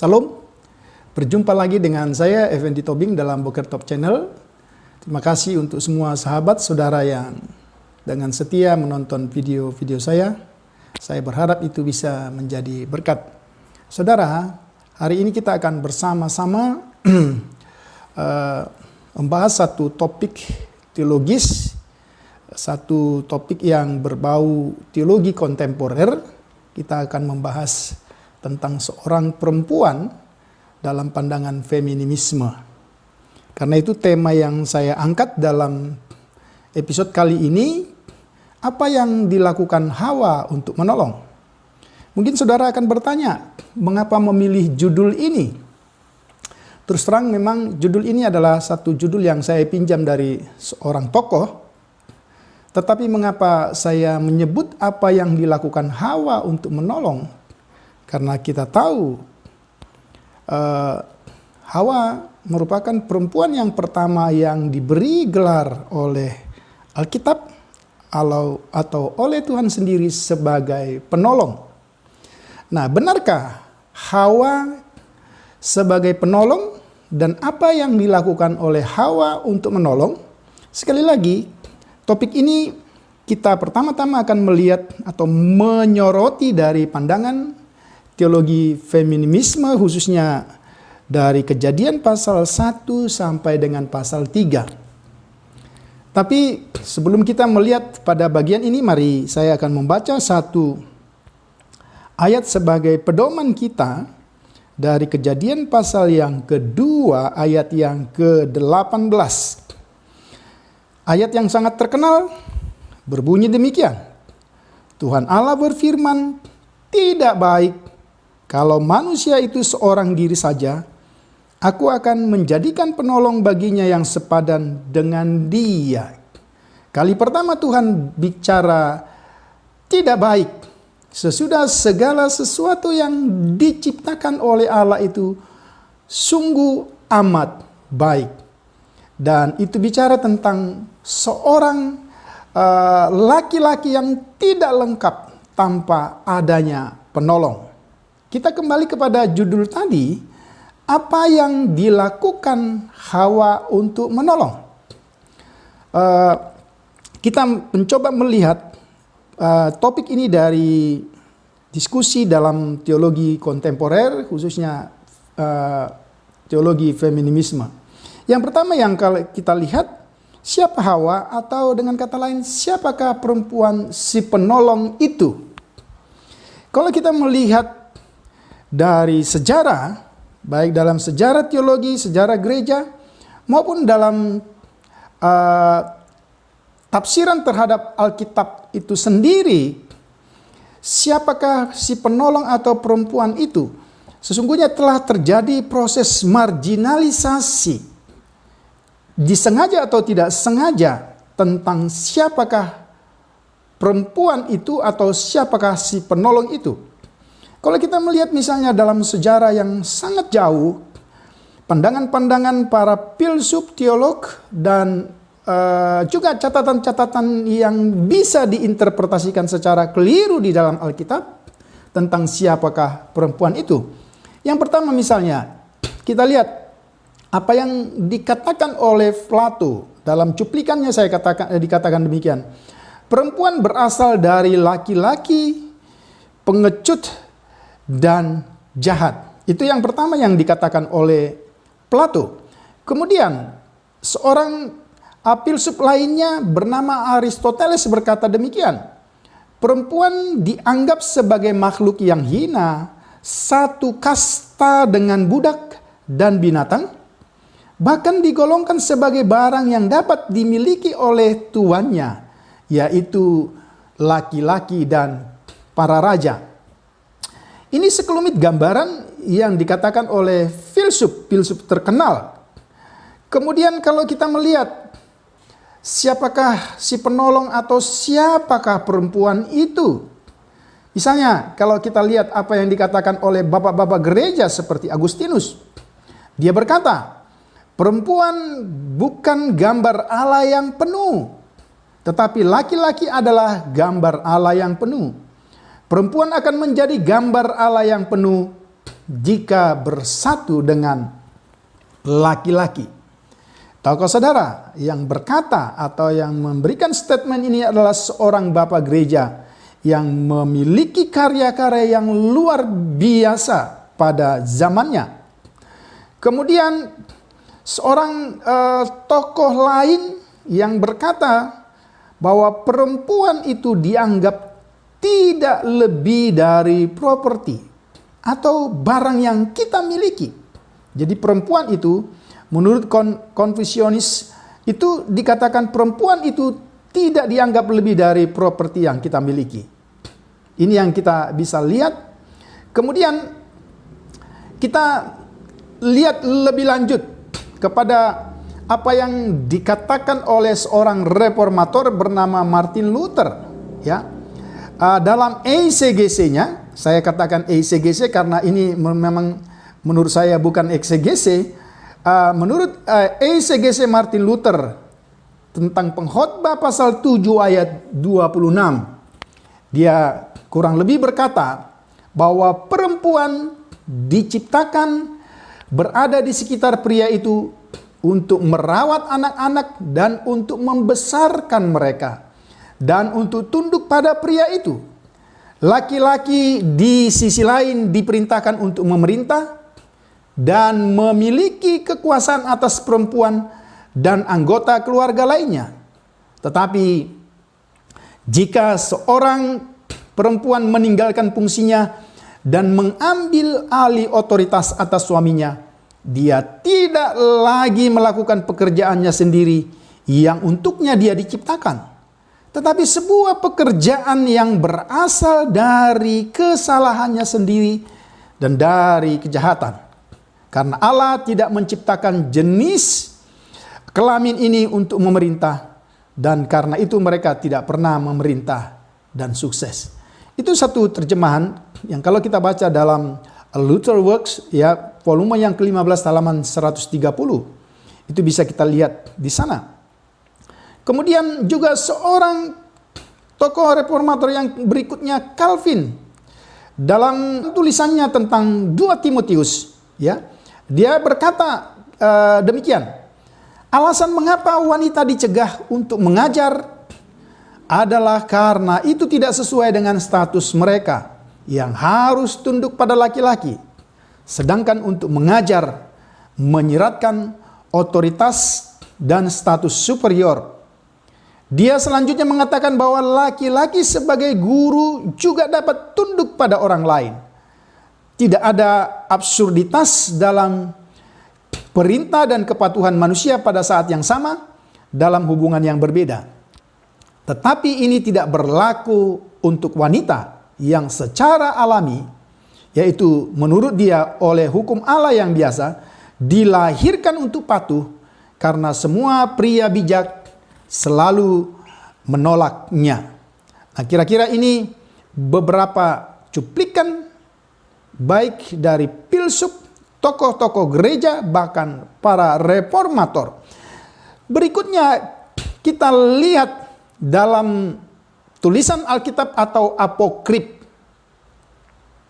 Salam, berjumpa lagi dengan saya Effendi Tobing dalam Boker Top Channel. Terima kasih untuk semua sahabat saudara yang dengan setia menonton video-video saya. Saya berharap itu bisa menjadi berkat. Saudara, hari ini kita akan bersama-sama membahas satu topik teologis, satu topik yang berbau teologi kontemporer. Kita akan membahas tentang seorang perempuan dalam pandangan feminisme. Karena itu tema yang saya angkat dalam episode kali ini, apa yang dilakukan Hawa untuk menolong? Mungkin saudara akan bertanya, mengapa memilih judul ini? Terus terang memang judul ini adalah satu judul yang saya pinjam dari seorang tokoh. Tetapi mengapa saya menyebut apa yang dilakukan Hawa untuk menolong? Karena kita tahu Hawa merupakan perempuan yang pertama yang diberi gelar oleh Alkitab atau oleh Tuhan sendiri sebagai penolong. Nah, benarkah Hawa sebagai penolong dan apa yang dilakukan oleh Hawa untuk menolong? Sekali lagi, topik ini kita pertama-tama akan melihat atau menyoroti dari pandangan teologi feminisme, khususnya dari Kejadian pasal 1 sampai dengan pasal 3. Tapi sebelum kita melihat pada bagian ini, mari saya akan membaca satu ayat sebagai pedoman kita dari Kejadian pasal yang kedua, ayat yang ke-18. Ayat yang sangat terkenal berbunyi demikian. Tuhan Allah berfirman, "Tidak baik kalau manusia itu seorang diri saja, aku akan menjadikan penolong baginya yang sepadan dengan dia." Kali pertama Tuhan bicara tidak baik, sesudah segala sesuatu yang diciptakan oleh Allah itu sungguh amat baik. Dan itu bicara tentang seorang laki-laki yang tidak lengkap tanpa adanya penolong. Kita kembali kepada judul tadi, apa yang dilakukan Hawa untuk menolong? Kita mencoba melihat topik ini dari diskusi dalam teologi kontemporer, khususnya teologi feminisme. Yang pertama yang kalau kita lihat, siapa Hawa, atau dengan kata lain, siapakah perempuan si penolong itu? Kalau kita melihat dari sejarah, baik dalam sejarah teologi, sejarah gereja, maupun dalam tafsiran terhadap Alkitab itu sendiri, siapakah si penolong atau perempuan itu? Sesungguhnya telah terjadi proses marginalisasi, disengaja atau tidak sengaja, tentang siapakah perempuan itu atau siapakah si penolong itu. Kalau kita melihat misalnya dalam sejarah yang sangat jauh, pandangan-pandangan para filsuf, teolog, dan juga catatan-catatan yang bisa diinterpretasikan secara keliru di dalam Alkitab tentang siapakah perempuan itu. Yang pertama misalnya, kita lihat apa yang dikatakan oleh Plato. Dalam cuplikannya dikatakan demikian. Perempuan berasal dari laki-laki, pengecut, dan jahat. Itu yang pertama yang dikatakan oleh Plato. Kemudian seorang Filsuf lainnya bernama Aristoteles berkata demikian, perempuan dianggap sebagai makhluk yang hina, satu kasta dengan budak dan binatang, bahkan digolongkan sebagai barang yang dapat dimiliki oleh tuannya, yaitu laki-laki dan para raja. Ini sekelumit gambaran yang dikatakan oleh filsuf terkenal. Kemudian kalau kita melihat siapakah si penolong atau siapakah perempuan itu? Misalnya kalau kita lihat apa yang dikatakan oleh bapak-bapak gereja seperti Agustinus. Dia berkata, perempuan bukan gambar Allah yang penuh, tetapi laki-laki adalah gambar Allah yang penuh. Perempuan akan menjadi gambar Allah yang penuh jika bersatu dengan laki-laki. Tahukah saudara, yang berkata atau yang memberikan statement ini adalah seorang bapak gereja yang memiliki karya-karya yang luar biasa pada zamannya. Kemudian seorang tokoh lain yang berkata bahwa perempuan itu dianggap tidak lebih dari properti atau barang yang kita miliki. Jadi perempuan itu menurut Konfusianis itu dikatakan perempuan itu tidak dianggap lebih dari properti yang kita miliki. Ini yang kita bisa lihat. Kemudian kita lihat lebih lanjut kepada apa yang dikatakan oleh seorang reformator bernama Martin Luther, ya. Dalam ECGC-nya, saya katakan ECGC karena ini memang menurut saya bukan eksegese. Menurut ECGC Martin Luther tentang pengkhotbah pasal 7 ayat 26, dia kurang lebih berkata bahwa perempuan diciptakan berada di sekitar pria itu untuk merawat anak-anak dan untuk membesarkan mereka, dan untuk tunduk pada pria itu. Laki-laki di sisi lain diperintahkan untuk memerintah dan memiliki kekuasaan atas perempuan dan anggota keluarga lainnya. Tetapi jika seorang perempuan meninggalkan fungsinya dan mengambil alih otoritas atas suaminya, dia tidak lagi melakukan pekerjaannya sendiri yang untuknya dia diciptakan, tetapi sebuah pekerjaan yang berasal dari kesalahannya sendiri dan dari kejahatan. Karena Allah tidak menciptakan jenis kelamin ini untuk memerintah, dan karena itu mereka tidak pernah memerintah dan sukses. Itu satu terjemahan yang kalau kita baca dalam Luther Works, ya, volume yang ke-15 halaman 130, itu bisa kita lihat di sana. Kemudian juga seorang tokoh reformator yang berikutnya, Calvin, dalam tulisannya tentang 2 Timotius, ya, dia berkata demikian, alasan mengapa wanita dicegah untuk mengajar adalah karena itu tidak sesuai dengan status mereka yang harus tunduk pada laki-laki. Sedangkan untuk mengajar menyiratkan otoritas dan status superior. Dia selanjutnya mengatakan bahwa laki-laki sebagai guru juga dapat tunduk pada orang lain. Tidak ada absurditas dalam perintah dan kepatuhan manusia pada saat yang sama dalam hubungan yang berbeda. Tetapi ini tidak berlaku untuk wanita yang secara alami, yaitu menurut dia oleh hukum Allah yang biasa, dilahirkan untuk patuh, karena semua pria bijak selalu menolaknya. Nah, kira-kira ini beberapa cuplikan baik dari filsuf, tokoh-tokoh gereja, bahkan para reformator. Berikutnya kita lihat dalam tulisan Alkitab atau apokrip.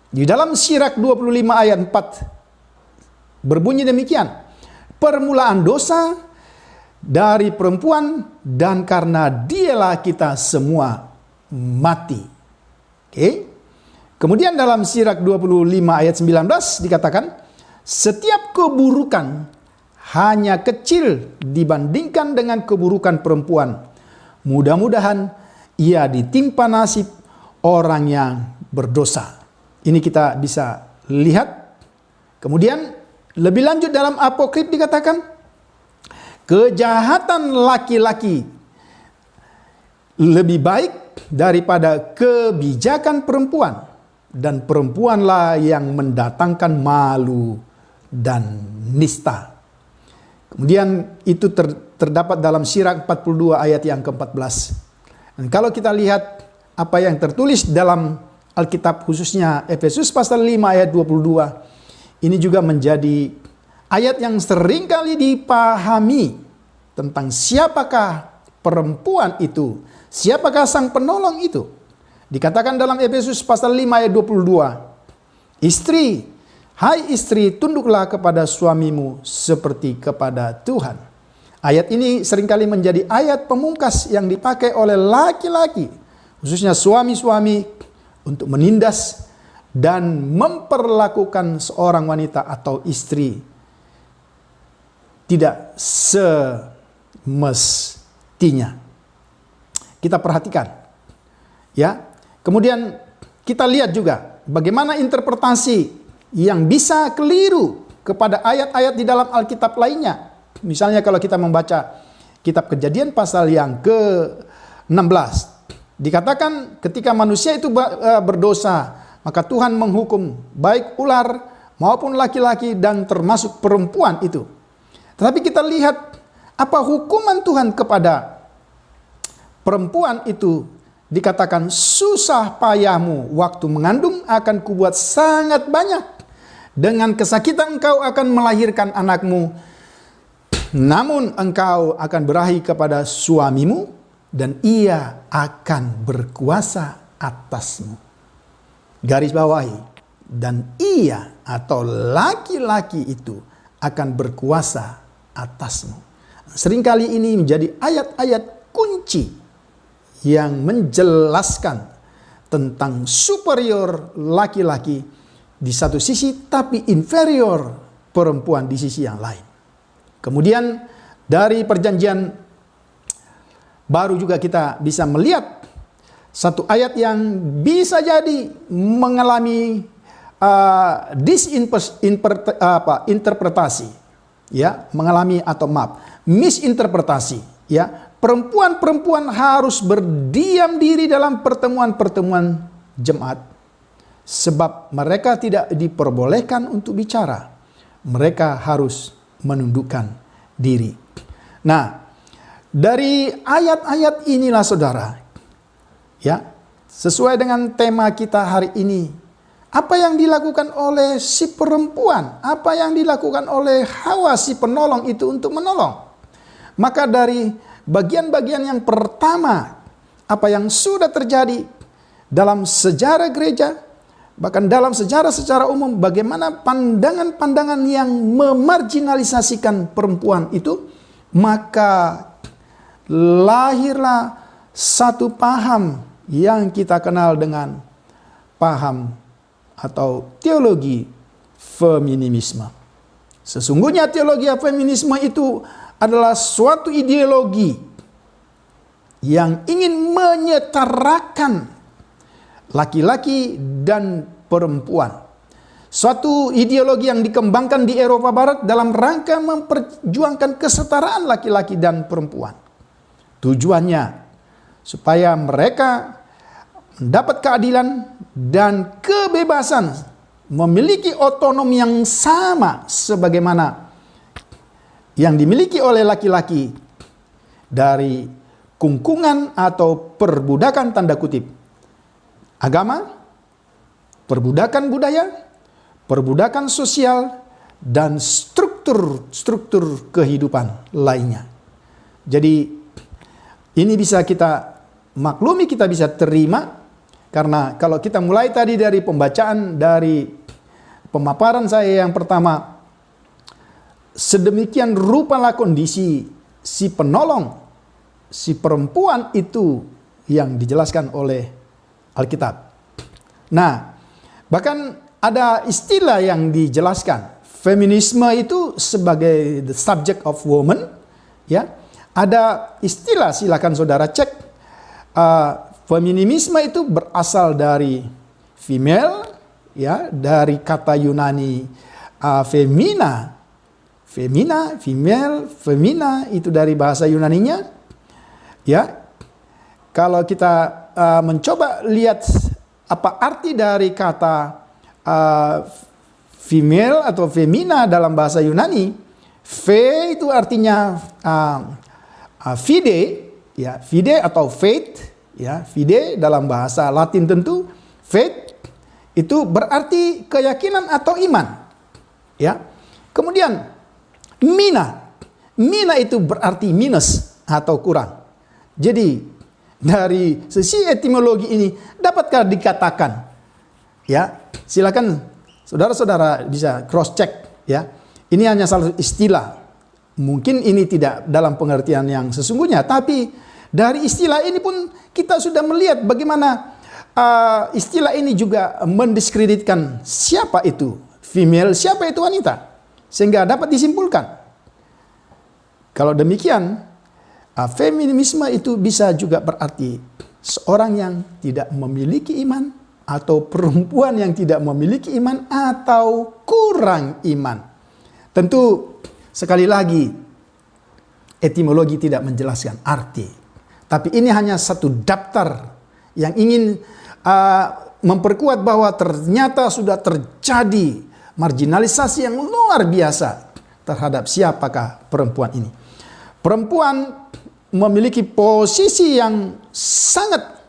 Di dalam Sirach 25 ayat 4 berbunyi demikian, permulaan dosa dari perempuan, dan karena dialah kita semua mati. Oke. Kemudian dalam Sirach 25 ayat 19 dikatakan, setiap keburukan hanya kecil dibandingkan dengan keburukan perempuan. Mudah-mudahan ia ditimpa nasib orang yang berdosa. Ini kita bisa lihat. Kemudian lebih lanjut dalam Apokrif dikatakan, kejahatan laki-laki lebih baik daripada kebijakan perempuan, dan perempuanlah yang mendatangkan malu dan nista. Kemudian itu terdapat dalam Sirach 42 ayat yang ke-14. Dan kalau kita lihat apa yang tertulis dalam Alkitab, khususnya Efesus pasal 5 ayat 22, ini juga menjadi ayat yang seringkali dipahami tentang siapakah perempuan itu, siapakah sang penolong itu. Dikatakan dalam Efesus pasal 5 ayat 22, istri, hai istri, tunduklah kepada suamimu seperti kepada Tuhan. Ayat ini seringkali menjadi ayat pemungkas yang dipakai oleh laki-laki, khususnya suami-suami, untuk menindas dan memperlakukan seorang wanita atau istri tidak semestinya. Kita perhatikan, ya. Kemudian kita lihat juga bagaimana interpretasi yang bisa keliru kepada ayat-ayat di dalam Alkitab lainnya. Misalnya kalau kita membaca kitab Kejadian pasal yang ke-16, dikatakan ketika manusia itu berdosa, maka Tuhan menghukum baik ular maupun laki-laki dan termasuk perempuan itu. Tetapi kita lihat apa hukuman Tuhan kepada perempuan itu. Dikatakan, susah payahmu waktu mengandung akan kubuat sangat banyak. Dengan kesakitan engkau akan melahirkan anakmu. Namun engkau akan berahi kepada suamimu dan ia akan berkuasa atasmu. Garis bawahi, dan ia atau laki-laki itu akan berkuasa atasmu. Seringkali ini menjadi ayat-ayat kunci yang menjelaskan tentang superior laki-laki di satu sisi, tapi inferior perempuan di sisi yang lain. Kemudian dari perjanjian baru juga kita bisa melihat satu ayat yang bisa jadi mengalami interpretasi, ya, mengalami atau misinterpretasi, ya. Perempuan-perempuan harus berdiam diri dalam pertemuan-pertemuan jemaat sebab mereka tidak diperbolehkan untuk bicara. Mereka harus menundukkan diri. Nah, dari ayat-ayat inilah saudara, ya, sesuai dengan tema kita hari ini, apa yang dilakukan oleh si perempuan, apa yang dilakukan oleh Hawa si penolong itu untuk menolong. Maka dari bagian-bagian yang pertama, apa yang sudah terjadi dalam sejarah gereja, bahkan dalam sejarah secara umum, bagaimana pandangan-pandangan yang memarginalisasikan perempuan itu, maka lahirlah satu paham yang kita kenal dengan paham atau teologi feminisme. Sesungguhnya teologi feminisme itu adalah suatu ideologi yang ingin menyetarakan laki-laki dan perempuan. Suatu ideologi yang dikembangkan di Eropa Barat dalam rangka memperjuangkan kesetaraan laki-laki dan perempuan. Tujuannya supaya mereka mendapat keadilan dan kebebasan, memiliki otonomi yang sama sebagaimana yang dimiliki oleh laki-laki dari kungkungan atau perbudakan tanda kutip agama, perbudakan budaya, perbudakan sosial, dan struktur kehidupan lainnya. Jadi ini bisa kita maklumi, kita bisa terima, karena kalau kita mulai tadi dari pembacaan, dari pemaparan saya yang pertama, sedemikian rupalah kondisi si penolong, si perempuan itu yang dijelaskan oleh Alkitab. Nah, bahkan ada istilah yang dijelaskan, feminisme itu sebagai the subject of woman, ya. Ada istilah, silakan saudara cek. Feminisme itu berasal dari female, ya, dari kata Yunani femina, female, femina itu dari bahasa Yunaninya, ya. Kalau kita mencoba lihat apa arti dari kata female atau femina dalam bahasa Yunani, fe itu artinya fide, ya, fide atau faith, ya, fide dalam bahasa Latin tentu, faith itu berarti keyakinan atau iman, ya. Kemudian mina itu berarti minus atau kurang. Jadi dari sisi etimologi ini dapatkah dikatakan, ya, silakan saudara-saudara bisa cross check, ya. Ini hanya salah satu istilah. Mungkin ini tidak dalam pengertian yang sesungguhnya, tapi dari istilah ini pun kita sudah melihat bagaimana istilah ini juga mendiskreditkan siapa itu female, siapa itu wanita, sehingga dapat disimpulkan. Kalau demikian, feminisme itu bisa juga berarti seorang yang tidak memiliki iman, atau perempuan yang tidak memiliki iman, atau kurang iman. Tentu sekali lagi etimologi tidak menjelaskan arti, tapi ini hanya satu daftar yang ingin memperkuat bahwa ternyata sudah terjadi marginalisasi yang luar biasa terhadap siapakah perempuan ini. Perempuan memiliki posisi yang sangat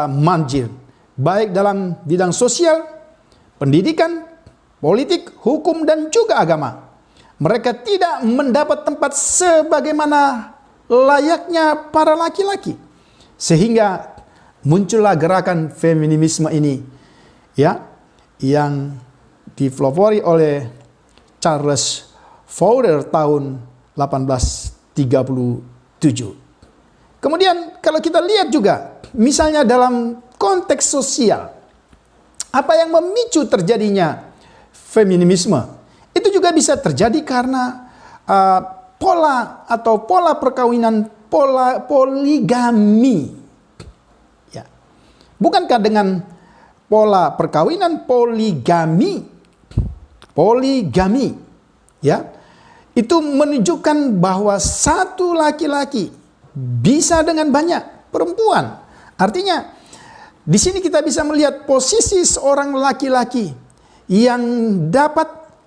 manjil, baik dalam bidang sosial, pendidikan, politik, hukum, dan juga agama. Mereka tidak mendapat tempat sebagaimana layaknya para laki-laki. Sehingga muncullah gerakan feminisme ini, ya, yang dipelopori oleh Charles Fourier tahun 1837. Kemudian kalau kita lihat juga, misalnya dalam konteks sosial, apa yang memicu terjadinya feminisme itu juga bisa terjadi karena pola perkawinan, pola poligami, ya. Bukankah dengan pola perkawinan poligami, ya, itu menunjukkan bahwa satu laki-laki bisa dengan banyak perempuan. Artinya di sini kita bisa melihat posisi seorang laki-laki yang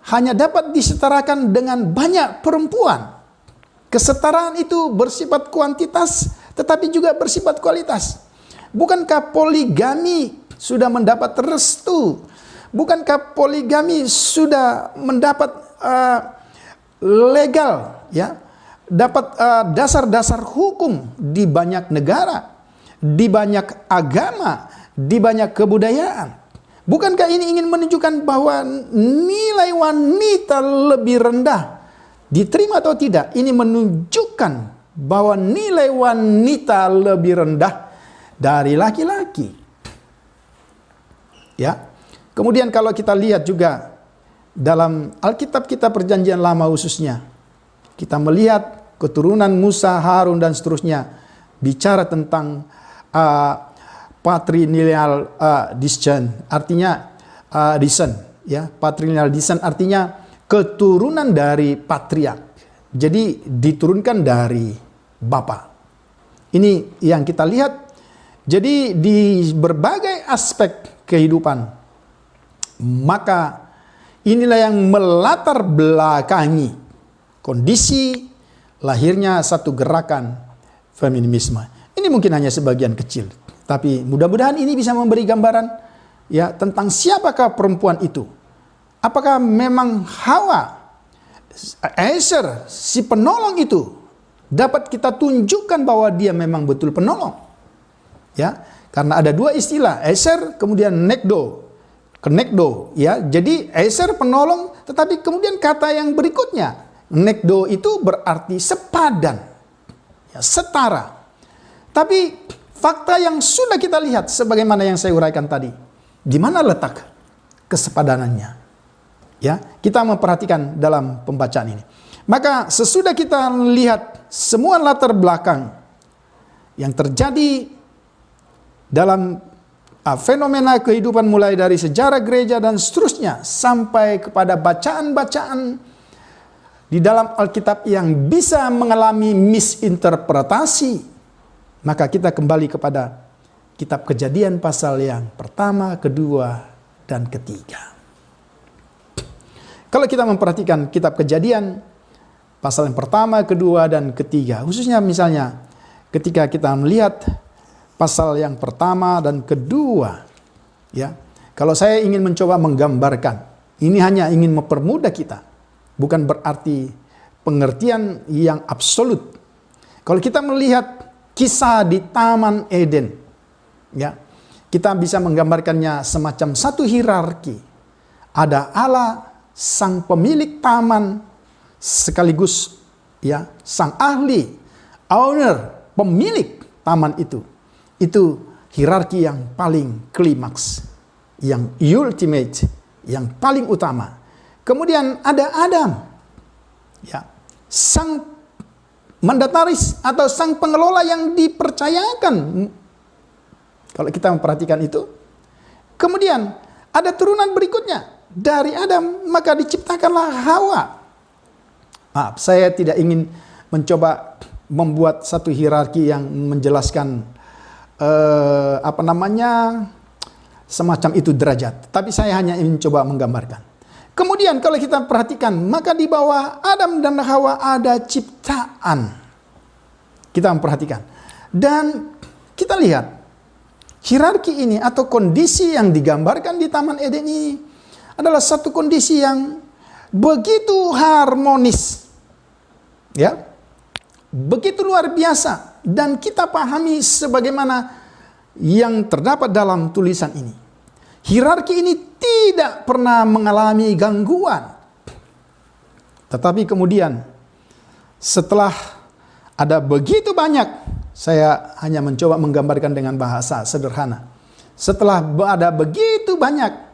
hanya dapat disetarakan dengan banyak perempuan. Kesetaraan itu bersifat kuantitas tetapi juga bersifat kualitas. Bukankah poligami sudah mendapat restu? Bukankah poligami sudah mendapat legal, ya, dapat dasar-dasar hukum di banyak negara, di banyak agama, di banyak kebudayaan? Bukankah ini ingin menunjukkan bahwa nilai wanita lebih rendah diterima atau tidak? Ini menunjukkan bahwa nilai wanita lebih rendah dari laki-laki. Ya. Kemudian kalau kita lihat juga dalam Alkitab kita Perjanjian Lama khususnya, kita melihat keturunan Musa, Harun dan seterusnya bicara tentang patrilineal descent, artinya descent, ya, patrilineal descent artinya keturunan dari patriark. Jadi diturunkan dari bapa. Ini yang kita lihat. Jadi di berbagai aspek kehidupan, maka inilah yang melatar belakangi kondisi lahirnya satu gerakan feminisme. Ini mungkin hanya sebagian kecil, tapi mudah-mudahan ini bisa memberi gambaran, ya, tentang siapakah perempuan itu. Apakah memang Hawa, Ezer, si penolong itu dapat kita tunjukkan bahwa dia memang betul penolong, ya, karena ada dua istilah, Ezer kemudian Kenekdo, ya. Jadi Ezer penolong, tetapi kemudian kata yang berikutnya Nekdo itu berarti sepadan, ya, setara. Tapi fakta yang sudah kita lihat sebagaimana yang saya uraikan tadi, di mana letak kesepadanannya? Ya, kita memperhatikan dalam pembacaan ini. Maka sesudah kita lihat semua latar belakang yang terjadi dalam fenomena kehidupan mulai dari sejarah gereja dan seterusnya sampai kepada bacaan-bacaan di dalam Alkitab yang bisa mengalami misinterpretasi, maka kita kembali kepada kitab Kejadian pasal yang pertama, kedua, dan ketiga. Kalau kita memperhatikan kitab Kejadian pasal yang pertama, kedua, dan ketiga, khususnya misalnya ketika kita melihat pasal yang pertama dan kedua, ya, kalau saya ingin mencoba menggambarkan, ini hanya ingin mempermudah kita, bukan berarti pengertian yang absolut. Kalau kita melihat kisah di Taman Eden, ya, kita bisa menggambarkannya semacam satu hierarki. Ada Allah, sang pemilik taman, sekaligus ya sang ahli, owner, pemilik taman itu. Itu hierarki yang paling klimaks, yang ultimate, yang paling utama. Kemudian ada Adam, ya, sang mandataris atau sang pengelola yang dipercayakan. Kalau kita memperhatikan itu, kemudian ada turunan berikutnya dari Adam, maka diciptakanlah Hawa. Maaf, saya tidak ingin mencoba membuat satu hierarki yang menjelaskan semacam itu derajat. Tapi saya hanya ingin coba menggambarkan. Kemudian kalau kita perhatikan, maka di bawah Adam dan Hawa ada ciptaan. Kita memperhatikan. Dan kita lihat, hierarki ini atau kondisi yang digambarkan di Taman Eden ini adalah satu kondisi yang begitu harmonis. Ya. Begitu luar biasa. Dan kita pahami sebagaimana yang terdapat dalam tulisan ini. Hierarki ini tidak pernah mengalami gangguan. Tetapi kemudian setelah ada begitu banyak, saya hanya mencoba menggambarkan dengan bahasa sederhana. Setelah ada begitu banyak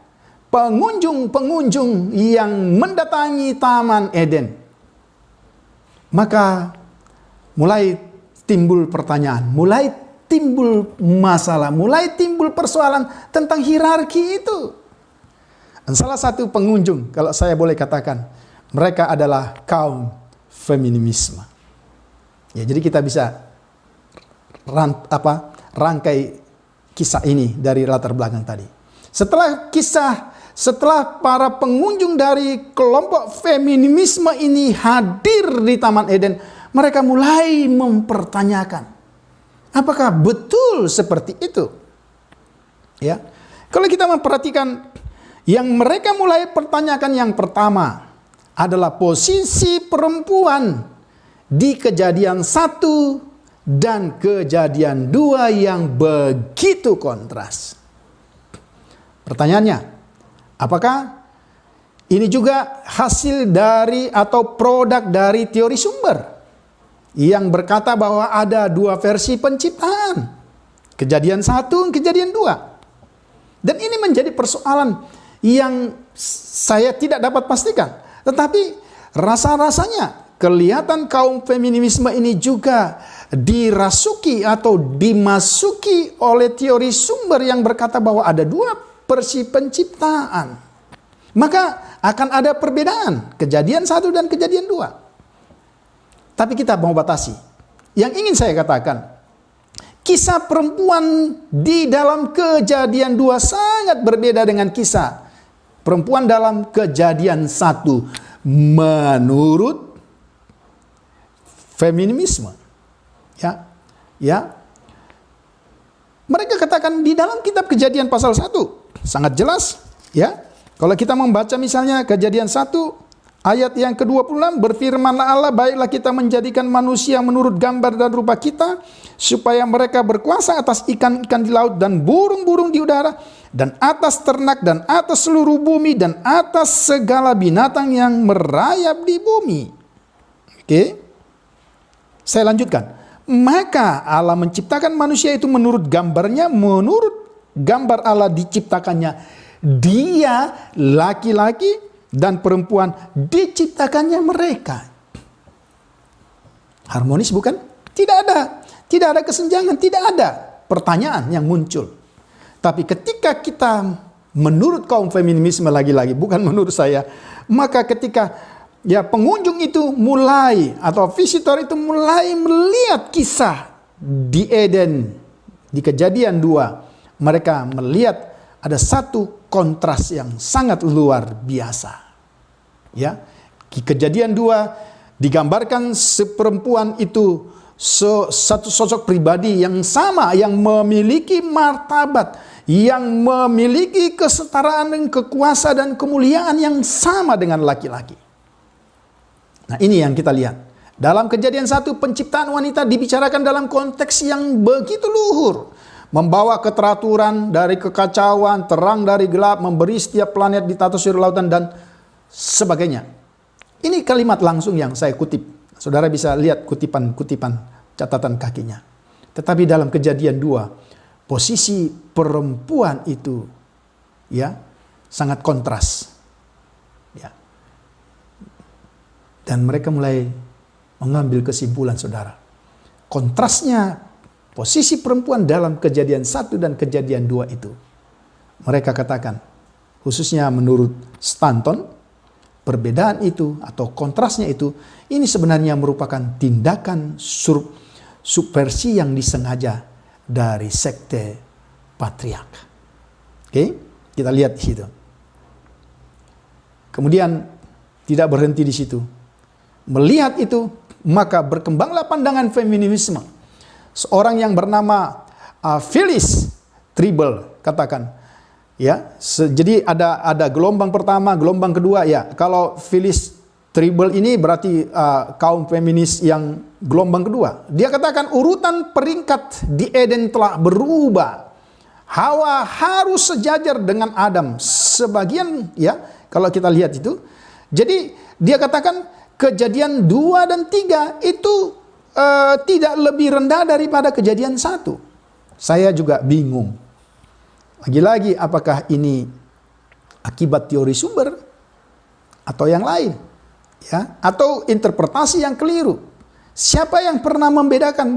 pengunjung-pengunjung yang mendatangi Taman Eden, maka mulai timbul pertanyaan, mulai timbul masalah, mulai timbul persoalan tentang hierarki itu. Dan salah satu pengunjung, kalau saya boleh katakan, mereka adalah kaum feminisme. Ya, jadi kita bisa rangkai kisah ini dari latar belakang tadi. Setelah para pengunjung dari kelompok feminisme ini hadir di Taman Eden, mereka mulai mempertanyakan, apakah betul seperti itu? Ya. Kalau kita memperhatikan, yang mereka mulai pertanyakan yang pertama adalah posisi perempuan di Kejadian 1 dan Kejadian 2 yang begitu kontras. Pertanyaannya, apakah ini juga hasil dari atau produk dari teori sumber yang berkata bahwa ada dua versi penciptaan, Kejadian 1, Kejadian 2. Dan ini menjadi persoalan yang saya tidak dapat pastikan. Tetapi rasa-rasanya kelihatan kaum feminisme ini juga dirasuki atau dimasuki oleh teori sumber yang berkata bahwa ada dua versi penciptaan. Maka akan ada perbedaan Kejadian 1 dan Kejadian 2. Tapi kita mau batasi. Yang ingin saya katakan, kisah perempuan di dalam Kejadian 2 sangat berbeda dengan kisah perempuan dalam Kejadian 1 menurut feminisme. Ya. Mereka katakan di dalam kitab Kejadian pasal 1 sangat jelas, ya. Kalau kita membaca misalnya Kejadian 1 ayat yang ke-26, berfirmanlah Allah, baiklah kita menjadikan manusia menurut gambar dan rupa kita, supaya mereka berkuasa atas ikan-ikan di laut dan burung-burung di udara, dan atas ternak dan atas seluruh bumi, dan atas segala binatang yang merayap di bumi. Oke? Saya lanjutkan. Maka Allah menciptakan manusia itu menurut gambarnya, menurut gambar Allah diciptakannya. Dia laki-laki dan perempuan diciptakannya mereka. Harmonis bukan? Tidak ada. Tidak ada kesenjangan, tidak ada pertanyaan yang muncul. Tapi ketika kita menurut kaum feminisme lagi-lagi, bukan menurut saya, maka ketika pengunjung itu mulai atau visitor itu mulai melihat kisah di Eden, di Kejadian 2, mereka melihat ada satu kontras yang sangat luar biasa. Ya, di Kejadian 2 digambarkan seperempuan itu satu sosok pribadi yang sama, yang memiliki martabat, yang memiliki kesetaraan dan kekuasaan dan kemuliaan yang sama dengan laki-laki. Nah, ini yang kita lihat. Dalam Kejadian 1, penciptaan wanita dibicarakan dalam konteks yang begitu luhur. Membawa keteraturan dari kekacauan, terang dari gelap, memberi setiap planet di tata surya lautan, dan sebagainya. Ini kalimat langsung yang saya kutip. Saudara bisa lihat kutipan-kutipan catatan kakinya. Tetapi dalam Kejadian 2, posisi perempuan itu sangat kontras. Ya. Dan mereka mulai mengambil kesimpulan, saudara. Kontrasnya posisi perempuan dalam Kejadian 1 dan Kejadian 2 itu. Mereka katakan, khususnya menurut Stanton, perbedaan itu atau kontrasnya itu, ini sebenarnya merupakan tindakan subversi yang disengaja dari sekte patriark. Oke, kita lihat di situ. Kemudian tidak berhenti di situ. Melihat itu, maka berkembanglah pandangan feminisme. Seorang yang bernama Phyllis Trible katakan, jadi ada gelombang pertama, gelombang kedua. Ya, kalau Phyllis Trible ini berarti kaum feminis yang gelombang kedua. Dia katakan urutan peringkat di Eden telah berubah. Hawa harus sejajar dengan Adam. Sebagian kalau kita lihat itu. Jadi dia katakan Kejadian 2 dan 3 itu tidak lebih rendah daripada Kejadian 1. Saya juga bingung. Lagi-lagi apakah ini akibat teori sumber atau yang lain, atau interpretasi yang keliru? Siapa yang pernah membedakan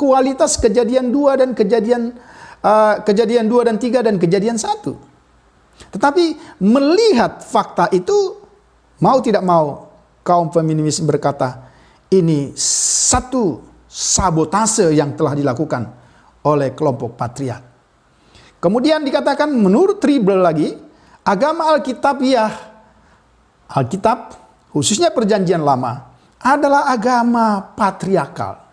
kualitas Kejadian 2 dan Kejadian 2 dan 3 dan Kejadian 1? Tetapi melihat fakta itu, mau tidak mau kaum feminis berkata ini satu sabotase yang telah dilakukan oleh kelompok patriark. Kemudian dikatakan menurut Trible lagi, agama Alkitab, khususnya Perjanjian Lama, adalah agama patriarkal.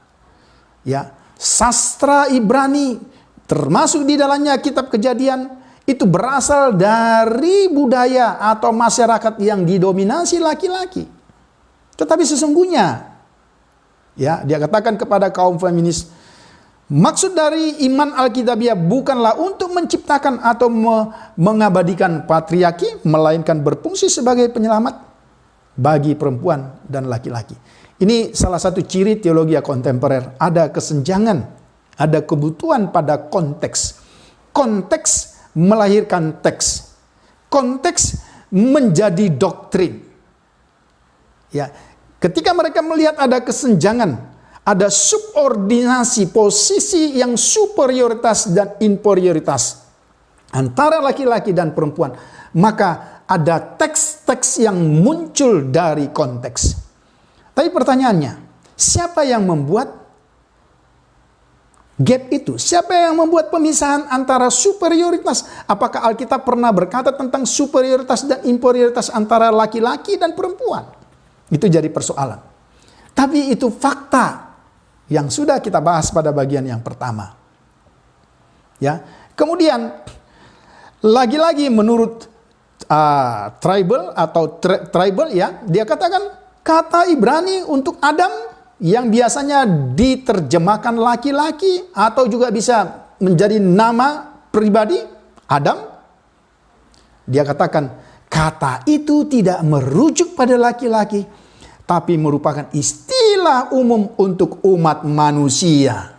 Sastra Ibrani, termasuk di dalamnya kitab Kejadian, itu berasal dari budaya atau masyarakat yang didominasi laki-laki. Tetapi sesungguhnya, dia katakan kepada kaum feminis, maksud dari iman Alkitabiah bukanlah untuk menciptakan atau mengabadikan patriarki, melainkan berfungsi sebagai penyelamat bagi perempuan dan laki-laki. Ini salah satu ciri teologi kontemporer. Ada kesenjangan, ada kebutuhan pada konteks. Konteks melahirkan teks. Konteks menjadi doktrin. Ketika mereka melihat ada kesenjangan, ada subordinasi posisi yang superioritas dan inferioritas antara laki-laki dan perempuan, maka ada teks-teks yang muncul dari konteks. Tapi pertanyaannya, siapa yang membuat gap itu? Siapa yang membuat pemisahan antara superioritas? Apakah Alkitab pernah berkata tentang superioritas dan inferioritas antara laki-laki dan perempuan? Itu jadi persoalan. Tapi itu fakta yang sudah kita bahas pada bagian yang pertama. Kemudian lagi-lagi menurut Trible atau Trible, dia katakan kata Ibrani untuk Adam yang biasanya diterjemahkan laki-laki atau juga bisa menjadi nama pribadi Adam. Dia katakan kata itu tidak merujuk pada laki-laki, tapi merupakan istilah umum untuk umat manusia.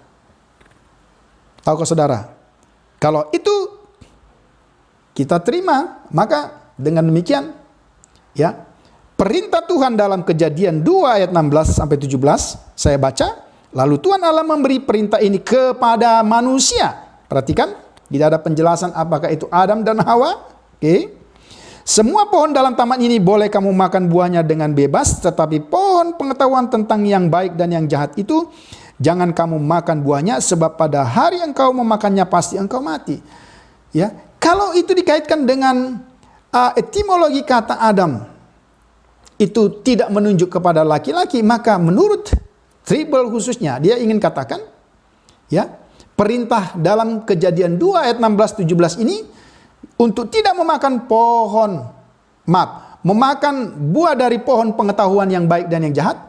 Tahukah saudara? Kalau itu kita terima, maka dengan demikian Ya. Perintah Tuhan dalam Kejadian 2 ayat 16 sampai 17, saya baca, lalu Tuhan Allah memberi perintah ini kepada manusia. Perhatikan, tidak ada penjelasan apakah itu Adam dan Hawa. Oke. Semua pohon dalam taman ini boleh kamu makan buahnya dengan bebas, tetapi pohon pengetahuan tentang yang baik dan yang jahat itu jangan kamu makan buahnya, sebab pada hari engkau memakannya pasti engkau mati. Ya, kalau itu dikaitkan dengan etimologi kata Adam, itu tidak menunjuk kepada laki-laki, maka menurut Tribble khususnya, dia ingin katakan, ya, perintah dalam Kejadian 2 ayat 16-17 ini untuk tidak memakan memakan buah dari pohon pengetahuan yang baik dan yang jahat,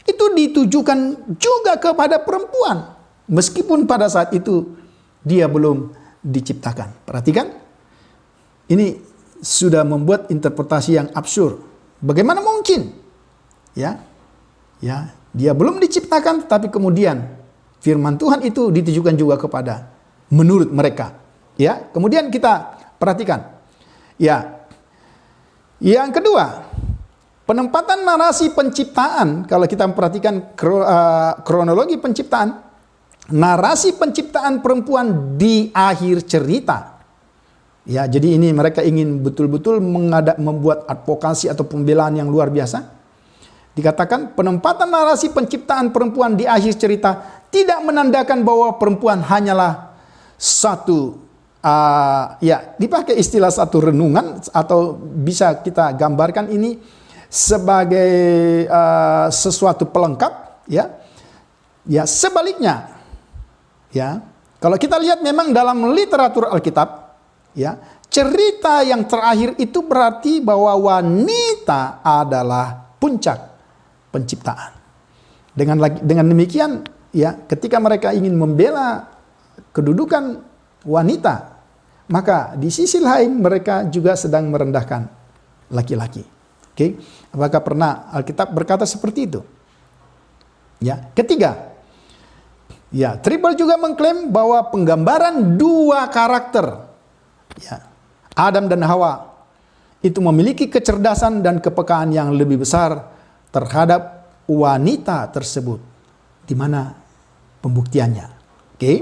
itu ditujukan juga kepada perempuan, meskipun pada saat itu dia belum diciptakan. Perhatikan, ini sudah membuat interpretasi yang absurd. Bagaimana mungkin? Ya, dia belum diciptakan, tapi kemudian firman Tuhan itu ditujukan juga kepada menurut mereka. Ya, kemudian kita perhatikan. Ya, yang kedua, penempatan narasi penciptaan. Kalau kita memperhatikan kronologi penciptaan, narasi penciptaan perempuan di akhir cerita. Ya, jadi ini mereka ingin betul-betul membuat advokasi atau pembelaan yang luar biasa. Dikatakan penempatan narasi penciptaan perempuan di akhir cerita tidak menandakan bahwa perempuan hanyalah satu, dipakai istilah satu renungan, atau bisa kita gambarkan ini sebagai sesuatu pelengkap. Ya, sebaliknya, ya, kalau kita lihat memang dalam literatur Alkitab, ya, cerita yang terakhir itu berarti bahwa wanita adalah puncak penciptaan. Dengan demikian, ya, ketika mereka ingin membela kedudukan wanita, maka di sisi lain mereka juga sedang merendahkan laki-laki. Oke, apakah pernah Alkitab berkata seperti itu? Ya, ketiga, ya, Tribble juga mengklaim bahwa penggambaran dua karakter, ya, Adam dan Hawa, itu memiliki kecerdasan dan kepekaan yang lebih besar terhadap wanita tersebut. Di mana pembuktiannya? Oke.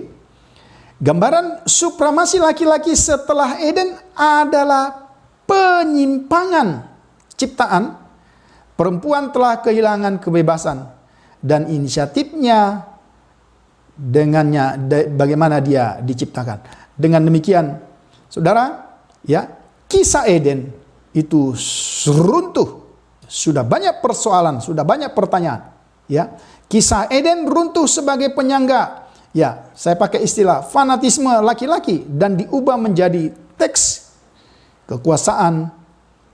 Gambaran supremasi laki-laki setelah Eden adalah penyimpangan ciptaan. Perempuan telah kehilangan kebebasan dan inisiatifnya dengannya bagaimana dia diciptakan. Dengan demikian, saudara, ya, kisah Eden itu runtuh. Sudah banyak persoalan, sudah banyak pertanyaan. Ya, kisah Eden runtuh sebagai penyangga. Ya, saya pakai istilah fanatisme laki-laki dan diubah menjadi teks kekuasaan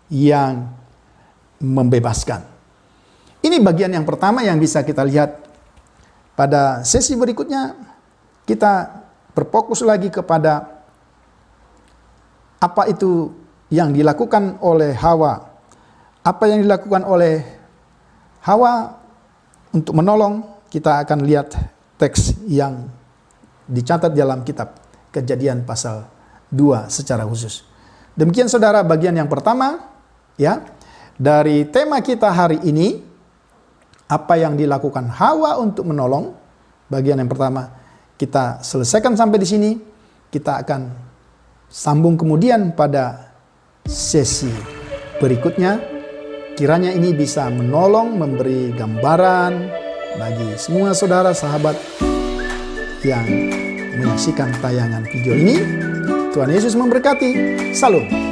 yang membebaskan. Ini bagian yang pertama yang bisa kita lihat. Pada sesi berikutnya kita berfokus lagi kepada apa itu yang dilakukan oleh Hawa. Apa yang dilakukan oleh Hawa untuk menolong, kita akan lihat teks yang dicatat dalam kitab Kejadian pasal 2 secara khusus. Demikian saudara bagian yang pertama, ya, dari tema kita hari ini, apa yang dilakukan Hawa untuk menolong. Bagian yang pertama kita selesaikan sampai di sini. Kita akan sambung kemudian pada sesi berikutnya. Kiranya ini bisa menolong, memberi gambaran bagi semua saudara sahabat yang menyaksikan tayangan video ini. Tuhan Yesus memberkati. Salam.